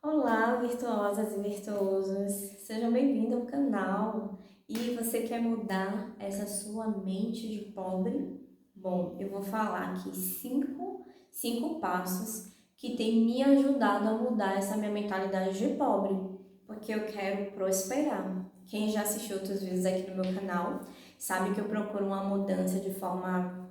Olá, virtuosas e virtuosos! Sejam bem-vindos ao canal. E você quer mudar essa sua mente de pobre? Bom, eu vou falar aqui cinco passos que têm me ajudado a mudar essa minha mentalidade de pobre, porque eu quero prosperar. Quem já assistiu outros vídeos aqui no meu canal sabe que eu procuro uma mudança de forma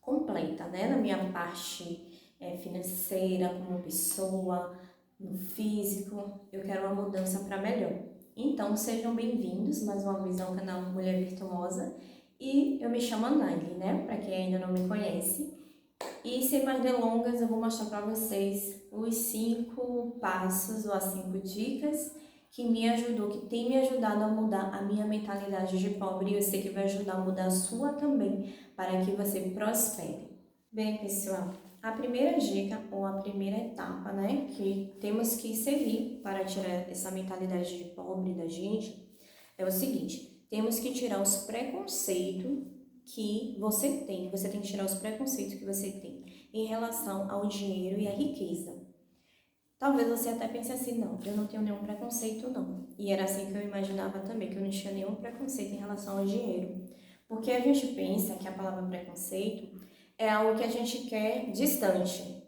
completa, né? Na minha parte financeira, como pessoa, no físico, eu quero uma mudança para melhor. Então, sejam bem-vindos mais uma vez ao canal Mulher Virtuosa. E eu me chamo Anaile, né? Para quem ainda não me conhece. E sem mais delongas, eu vou mostrar para vocês os 5 passos ou as 5 dicas que me ajudou, que tem me ajudado a mudar a minha mentalidade de pobre, e eu sei que vai ajudar a mudar a sua também, para que você prospere. Bem, pessoal, a primeira dica ou a primeira etapa, né, que temos que seguir para tirar essa mentalidade de pobre da gente, é o seguinte: temos que tirar os preconceitos que você tem que tirar os preconceitos que você tem em relação ao dinheiro e à riqueza. Talvez você até pense assim, não, eu não tenho nenhum preconceito não. E era assim que eu imaginava também, que eu não tinha nenhum preconceito em relação ao dinheiro. Porque a gente pensa que a palavra preconceito é algo que a gente quer distante,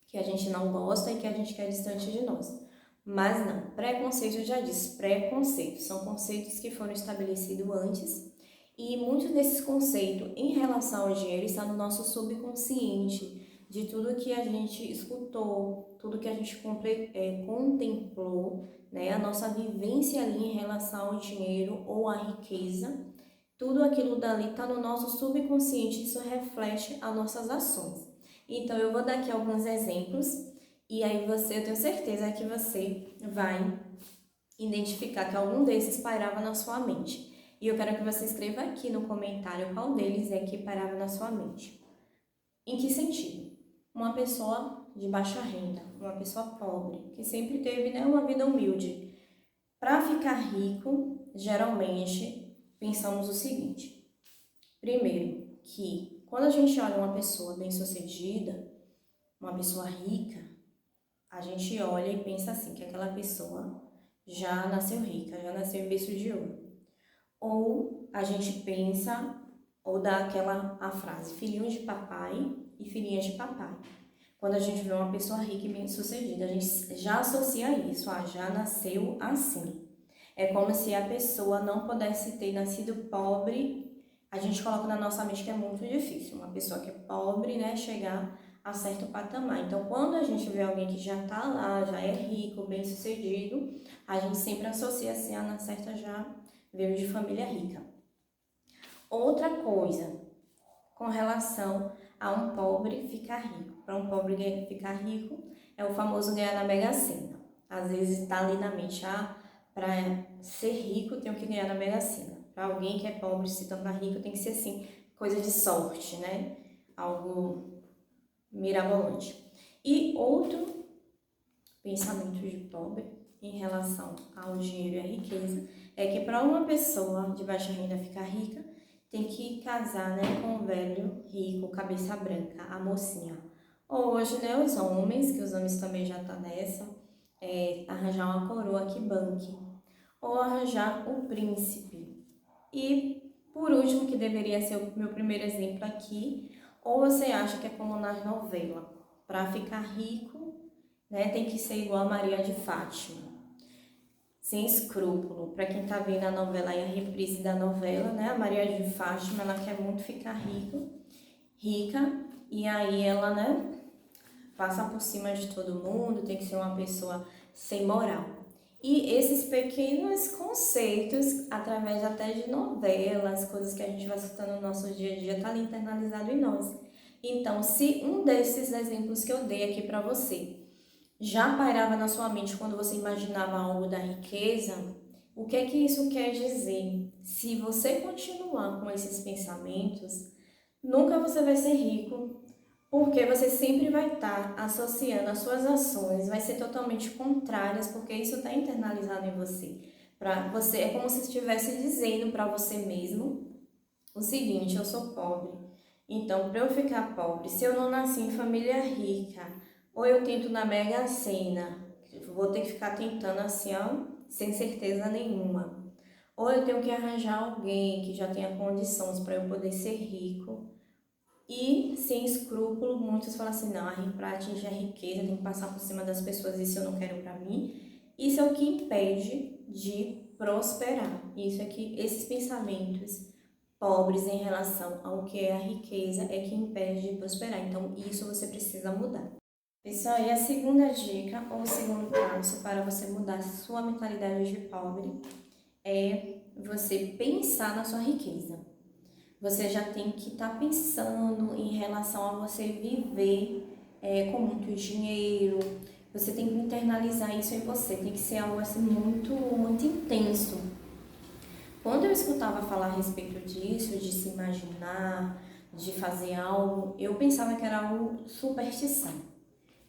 que a gente não gosta e que a gente quer distante de nós. Mas não, preconceito já diz, preconceito, são conceitos que foram estabelecidos antes e muitos desses conceitos em relação ao dinheiro estão no nosso subconsciente, de tudo que a gente escutou, tudo que a gente contemplou, né, a nossa vivência ali em relação ao dinheiro ou à riqueza, tudo aquilo dali está no nosso subconsciente, isso reflete as nossas ações. Então, eu vou dar aqui alguns exemplos e aí eu tenho certeza que você vai identificar que algum desses pairava na sua mente. E eu quero que você escreva aqui no comentário qual deles é que pairava na sua mente. Em que sentido? Uma pessoa de baixa renda, uma pessoa pobre, que sempre teve, né, uma vida humilde. Para ficar rico, geralmente, pensamos o seguinte. Primeiro, que quando a gente olha uma pessoa bem-sucedida, uma pessoa rica, a gente olha e pensa assim, que aquela pessoa já nasceu rica, já nasceu em berço de ouro. Ou a gente pensa, ou dá a frase, filhinhos de papai e filhinhas de papai. Quando a gente vê uma pessoa rica e bem-sucedida, a gente já associa isso, já nasceu assim. É como se a pessoa não pudesse ter nascido pobre. A gente coloca na nossa mente que é muito difícil uma pessoa que é pobre, né, chegar a certo patamar. Então, quando a gente vê alguém que já tá lá, já é rico, bem-sucedido, a gente sempre associa assim, na certa já veio de família rica. Outra coisa, com relação a um pobre ficar rico. Para um pobre ficar rico, é o famoso ganhar na Mega Sena. Às vezes está ali na mente, para ser rico tenho que ganhar na Mega Sena. Para alguém que é pobre se tornar rico tem que ser assim, coisa de sorte, né? Algo mirabolante. E outro pensamento de pobre em relação ao dinheiro e à riqueza é que para uma pessoa de baixa renda ficar rica, tem que casar, né, com um velho rico, cabeça branca, a mocinha. Ou hoje, né, os homens, que os homens também já tá nessa, arranjar uma coroa que banque. Ou arranjar um príncipe. E, por último, que deveria ser o meu primeiro exemplo aqui, ou você acha que é como nas novelas, para ficar rico, né, tem que ser igual a Maria de Fátima, sem escrúpulo. Para quem tá vendo a novela e a reprise da novela, né, a Maria de Fátima, ela quer muito ficar rica, e aí ela, né, passa por cima de todo mundo, tem que ser uma pessoa sem moral. E esses pequenos conceitos, através até de novelas, coisas que a gente vai escutando no nosso dia a dia, tá ali internalizado em nós. Então, se um desses exemplos que eu dei aqui para você já pairava na sua mente quando você imaginava algo da riqueza, o que é que isso quer dizer? Se você continuar com esses pensamentos, nunca você vai ser rico, porque você sempre vai estar associando as suas ações, vai ser totalmente contrárias, porque isso está internalizado em você. Para você é como se estivesse dizendo para você mesmo o seguinte: eu sou pobre. Então, para eu ficar pobre, se eu não nasci em família rica, ou eu tento na Mega Sena, vou ter que ficar tentando assim, ó, sem certeza nenhuma. Ou eu tenho que arranjar alguém que já tenha condições para eu poder ser rico. E, sem escrúpulo, muitos falam assim, não, para atingir a riqueza tem que passar por cima das pessoas, isso eu não quero para mim. Isso é o que impede de prosperar. Isso é que esses pensamentos pobres em relação ao que é a riqueza é que impede de prosperar. Então, isso você precisa mudar. Pessoal, e a segunda dica, ou o segundo passo para você mudar sua mentalidade de pobre é você pensar na sua riqueza. Você já tem que estar pensando em relação a você viver com muito dinheiro. Você tem que internalizar isso em você, tem que ser algo assim muito, muito intenso. Quando eu escutava falar a respeito disso, de se imaginar, de fazer algo, eu pensava que era algo superstição.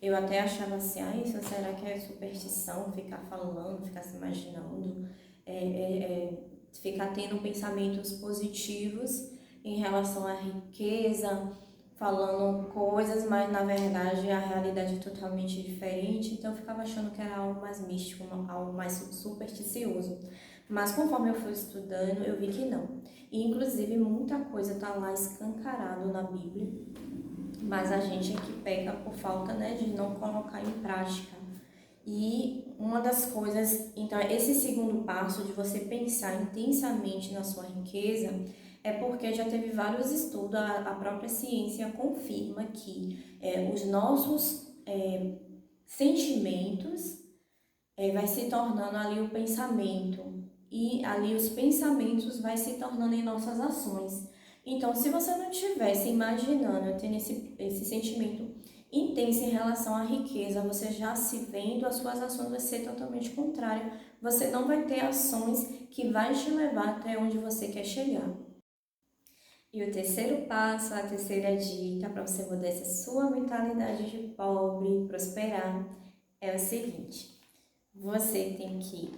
Eu até achava assim, isso será que é superstição? Ficar falando, ficar se imaginando, ficar tendo pensamentos positivos em relação à riqueza, falando coisas, mas na verdade a realidade é totalmente diferente. Então eu ficava achando que era algo mais místico, algo mais supersticioso. Mas conforme eu fui estudando, eu vi que não. E inclusive muita coisa está lá escancarado na Bíblia, mas a gente é que peca por falta, né, de não colocar em prática. E uma das coisas, então, esse segundo passo de você pensar intensamente na sua riqueza é porque já teve vários estudos, a própria ciência confirma que os nossos sentimentos vai se tornando ali o pensamento e ali os pensamentos vai se tornando em nossas ações. Então, se você não estiver se imaginando, tendo esse sentimento intenso em relação à riqueza, você já se vendo, as suas ações vão ser totalmente contrárias. Você não vai ter ações que vai te levar até onde você quer chegar. E o terceiro passo, a terceira dica para você mudar essa sua mentalidade de pobre, prosperar, é o seguinte: você tem que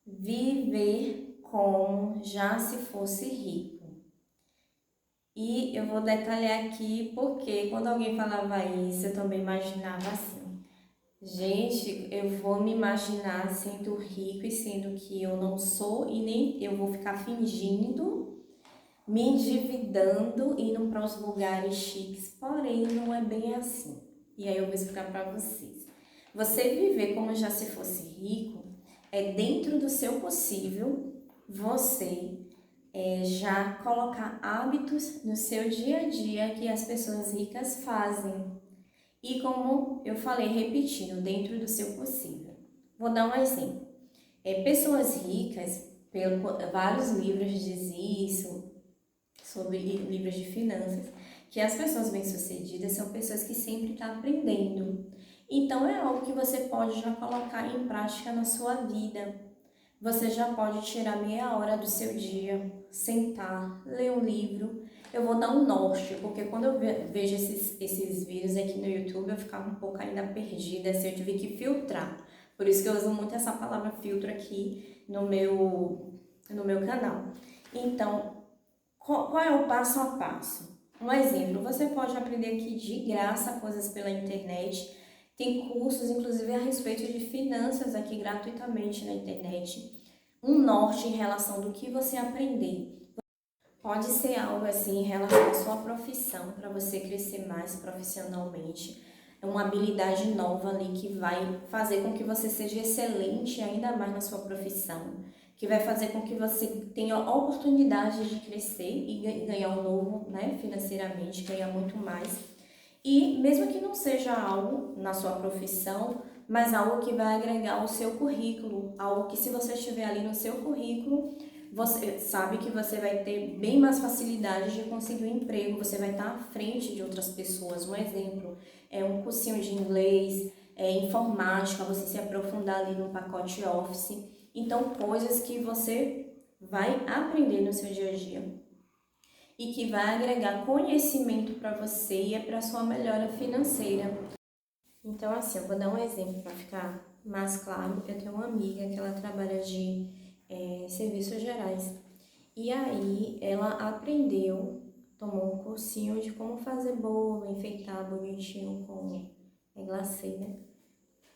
viver como já se fosse rico. E eu vou detalhar aqui porque quando alguém falava isso, eu também imaginava assim. Gente, eu vou me imaginar sendo rico e sendo que eu não sou e nem eu vou ficar fingindo, me endividando, indo para os lugares chiques, porém não é bem assim. E aí eu vou explicar para vocês. Você viver como já se fosse rico é dentro do seu possível você já colocar hábitos no seu dia a dia que as pessoas ricas fazem. E como eu falei, repetindo, dentro do seu possível. Vou dar um exemplo. Pessoas ricas, vários livros dizem isso, sobre livros de finanças, que as pessoas bem-sucedidas são pessoas que sempre estão aprendendo. Então, é algo que você pode já colocar em prática na sua vida. Você já pode tirar meia hora do seu dia, sentar, ler um livro. Eu vou dar um norte, porque quando eu vejo esses vídeos aqui no YouTube, eu ficava um pouco ainda perdida, assim, eu tive que filtrar. Por isso que eu uso muito essa palavra filtro aqui no meu canal. Então, qual é o passo a passo? Um exemplo, você pode aprender aqui de graça coisas pela internet. Tem cursos, inclusive, a respeito de finanças aqui gratuitamente na internet. Um norte em relação do que você aprender. Pode ser algo assim em relação à sua profissão, para você crescer mais profissionalmente. É uma habilidade nova ali que vai fazer com que você seja excelente ainda mais na sua profissão, que vai fazer com que você tenha a oportunidade de crescer e ganhar um novo, né, financeiramente, ganhar muito mais. E mesmo que não seja algo na sua profissão, mas algo que vai agregar ao seu currículo, algo que se você estiver ali no seu currículo, você sabe que você vai ter bem mais facilidade de conseguir um emprego, você vai estar à frente de outras pessoas. Um exemplo é um cursinho de inglês, informática, você se aprofundar ali no pacote Office. Então, coisas que você vai aprender no seu dia a dia e que vai agregar conhecimento para você e para a sua melhora financeira. Então, assim, eu vou dar um exemplo para ficar mais claro. Eu tenho uma amiga que ela trabalha de serviços gerais. E aí, ela aprendeu, tomou um cursinho de como fazer bolo, enfeitar bonitinho com glacê, né?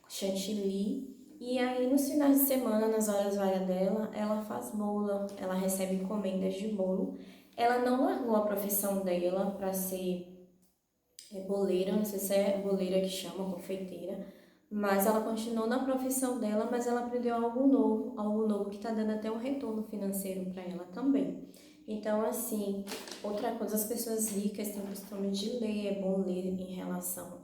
Chantilly. E aí, nos finais de semana, nas horas vagas dela, ela faz bolo, ela recebe encomendas de bolo. Ela não largou a profissão dela para ser boleira, não sei se é boleira que chama, confeiteira, mas ela continuou na profissão dela, mas ela aprendeu algo novo que está dando até um retorno financeiro para ela também. Então, assim, outra coisa, as pessoas ricas têm o costume de ler, é bom ler em relação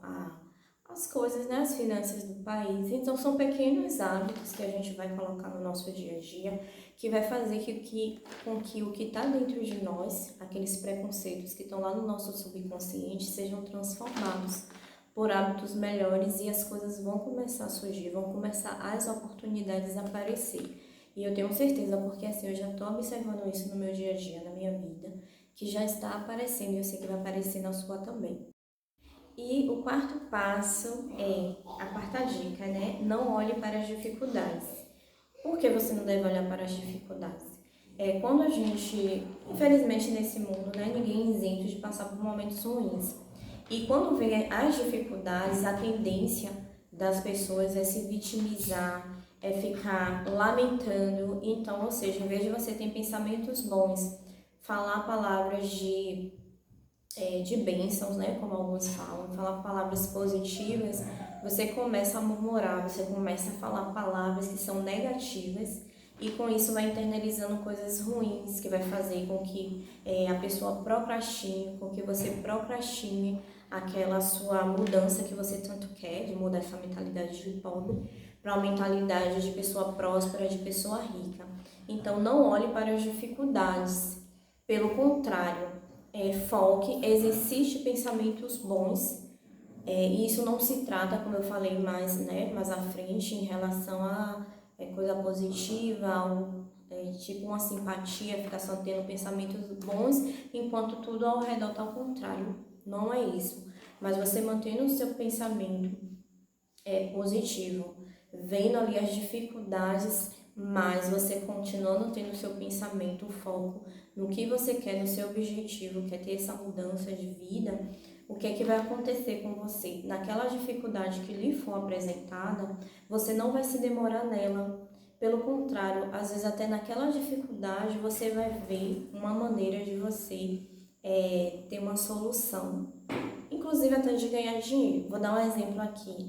às coisas, né, as finanças do país. Então, são pequenos hábitos que a gente vai colocar no nosso dia a dia, que vai fazer com que o que está dentro de nós, aqueles preconceitos que estão lá no nosso subconsciente, sejam transformados por hábitos melhores e as coisas vão começar a surgir, vão começar as oportunidades a aparecer. E eu tenho certeza, porque assim, eu já estou observando isso no meu dia a dia, na minha vida, que já está aparecendo e eu sei que vai aparecer na sua também. E o quarto passo a quarta dica, né? Não olhe para as dificuldades. Por que você não deve olhar para as dificuldades? Quando a gente, infelizmente nesse mundo, né, ninguém é isento de passar por momentos ruins. E quando vem as dificuldades, a tendência das pessoas é se vitimizar, é ficar lamentando. Então, ou seja, em vez de você ter pensamentos bons, falar palavras de bênçãos, né, como alguns falam, falar palavras positivas, você começa a murmurar, você começa a falar palavras que são negativas e com isso vai internalizando coisas ruins que vai fazer com que a pessoa procrastine, com que você procrastine aquela sua mudança que você tanto quer, de mudar essa mentalidade de pobre para uma mentalidade de pessoa próspera, de pessoa rica. Então não olhe para as dificuldades, pelo contrário, foque, exercite pensamentos bons. E isso não se trata, como eu falei mais à frente, em relação a coisa positiva, tipo uma simpatia, ficar só tendo pensamentos bons, enquanto tudo ao redor está ao contrário. Não é isso. Mas você mantendo o seu pensamento positivo, vendo ali as dificuldades, mas você continuando tendo o seu pensamento, o foco no que você quer, no seu objetivo, quer ter essa mudança de vida, o que é que vai acontecer com você? Naquela dificuldade que lhe for apresentada, você não vai se demorar nela. Pelo contrário, às vezes até naquela dificuldade você vai ver uma maneira de você ter uma solução, inclusive até de ganhar dinheiro. Vou dar um exemplo aqui.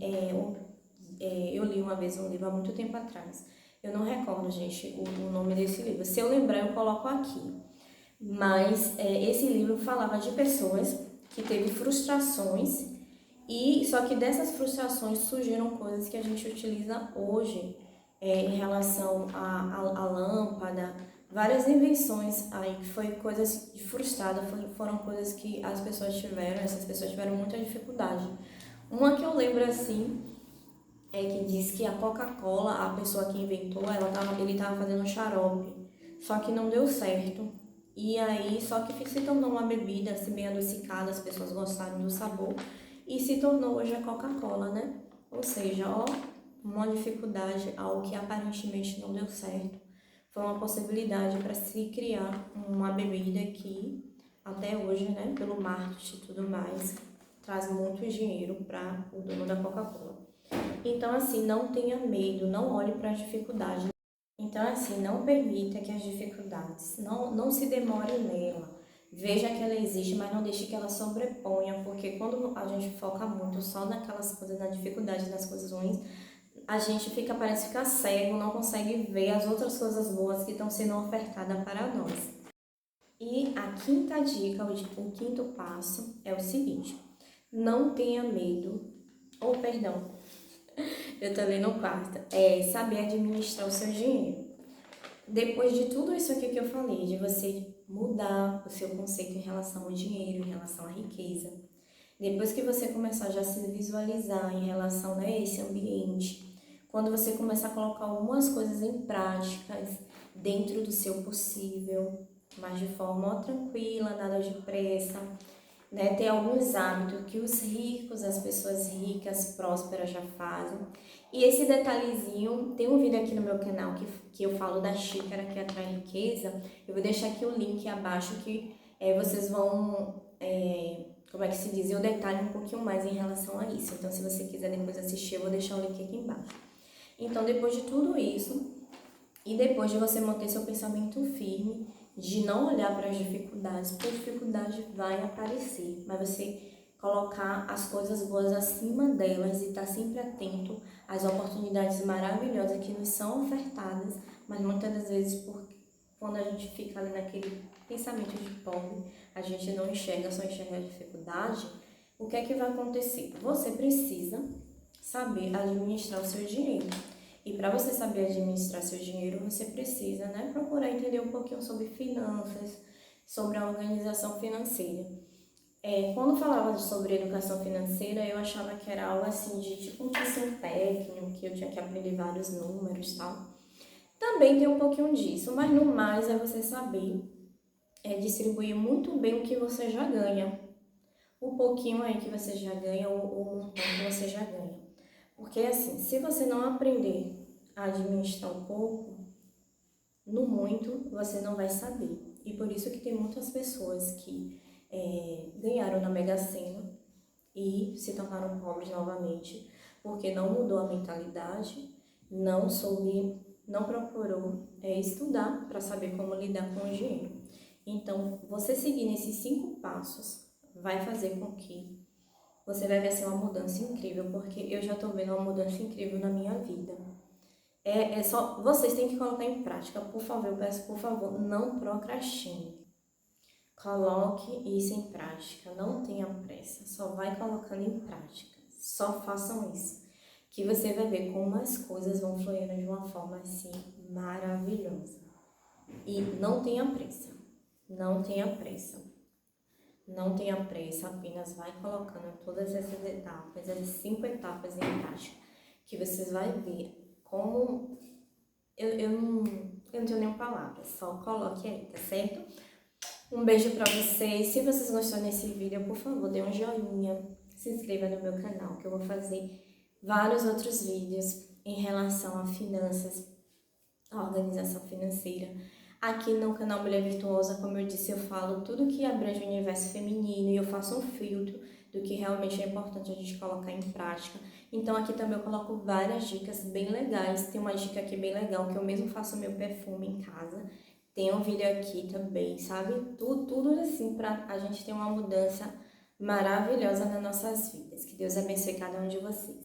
Eu li uma vez um livro há muito tempo atrás. Eu não recordo, gente, o nome desse livro. Se eu lembrar, eu coloco aqui. Mas esse livro falava de pessoas que teve frustrações e só que dessas frustrações surgiram coisas que a gente utiliza hoje em relação à lâmpada, várias invenções aí que foi coisas frustradas, foram coisas que as pessoas tiveram, essas pessoas tiveram muita dificuldade. Uma que eu lembro assim que diz que a Coca-Cola, a pessoa que inventou, ele estava fazendo um xarope, só que não deu certo. E aí, só que se tornou uma bebida assim, bem adocicada, as pessoas gostaram do sabor, e se tornou hoje a Coca-Cola, né? Ou seja, ó, uma dificuldade, algo que aparentemente não deu certo. Foi uma possibilidade para se criar uma bebida que, até hoje, né, pelo marketing e tudo mais, traz muito dinheiro para o dono da Coca-Cola. Então, assim, não tenha medo, não olhe para as dificuldades. Então, assim, não permita que as dificuldades, não se demore nela. Veja que ela existe, mas não deixe que ela sobreponha, porque quando a gente foca muito só naquelas coisas, na dificuldade, nas coisas ruins, a gente parece ficar cego, não consegue ver as outras coisas boas que estão sendo ofertadas para nós. E a quinta dica, o quinto passo é o seguinte: não tenha medo, ou perdão, eu também no quarto, saber administrar o seu dinheiro. Depois de tudo isso aqui que eu falei, de você mudar o seu conceito em relação ao dinheiro, em relação à riqueza, depois que você começar já a se visualizar em relação a esse ambiente, quando você começar a colocar algumas coisas em práticas dentro do seu possível, mas de forma tranquila, nada de pressa, né? Tem alguns hábitos que os ricos, as pessoas ricas, prósperas já fazem. E esse detalhezinho, tem um vídeo aqui no meu canal que eu falo da xícara que atrai riqueza. Eu vou deixar aqui o link abaixo que vocês vão, como é que se diz? Eu detalho um pouquinho mais em relação a isso. Então, se você quiser depois assistir, eu vou deixar o link aqui embaixo. Então, depois de tudo isso, e depois de você manter seu pensamento firme, de não olhar para as dificuldades, porque a dificuldade vai aparecer, mas você colocar as coisas boas acima delas e estar sempre atento às oportunidades maravilhosas que nos são ofertadas, mas muitas das vezes, quando a gente fica ali naquele pensamento de pobre, a gente não enxerga, só enxerga a dificuldade. O que é que vai acontecer? Você precisa saber administrar o seu dinheiro. E para você saber administrar seu dinheiro, você precisa, procurar entender um pouquinho sobre finanças, sobre a organização financeira. Quando falava sobre educação financeira, eu achava que era algo assim de tipo um cursinho técnico, que eu tinha que aprender vários números e tal. Também tem um pouquinho disso, mas no mais é você saber distribuir muito bem o que você já ganha. O pouquinho aí que você já ganha, ou o montão que você já ganha. Porque assim, se você não aprender a administrar um pouco, no muito você não vai saber. E por isso que tem muitas pessoas que ganharam na Mega Sena e se tornaram pobres novamente, porque não mudou a mentalidade, não procurou estudar para saber como lidar com o dinheiro. Então, você seguir nesses 5 passos vai fazer com que você vai ver assim, uma mudança incrível, porque eu já estou vendo uma mudança incrível na minha vida. Só vocês têm que colocar em prática, por favor, eu peço, por favor, não procrastine. Coloque isso em prática, não tenha pressa, só vai colocando em prática, só façam isso, que você vai ver como as coisas vão fluindo de uma forma assim maravilhosa. E não tenha pressa, não tenha pressa, não tenha pressa, apenas vai colocando todas essas etapas, essas 5 etapas em prática, que vocês vão ver como eu não tenho nenhuma palavra, só coloque aí, tá certo? Um beijo pra vocês. Se vocês gostaram desse vídeo, por favor, dê um joinha, se inscreva no meu canal, que eu vou fazer vários outros vídeos em relação a finanças, a organização financeira. Aqui no canal Mulher Virtuosa, como eu disse, eu falo tudo que abrange o universo feminino e eu faço um filtro do que realmente é importante a gente colocar em prática. Então aqui também eu coloco várias dicas bem legais. Tem uma dica aqui bem legal, que eu mesmo faço meu perfume em casa. Tem um vídeo aqui também, sabe? Tudo assim pra a gente ter uma mudança maravilhosa nas nossas vidas. Que Deus abençoe cada um de vocês.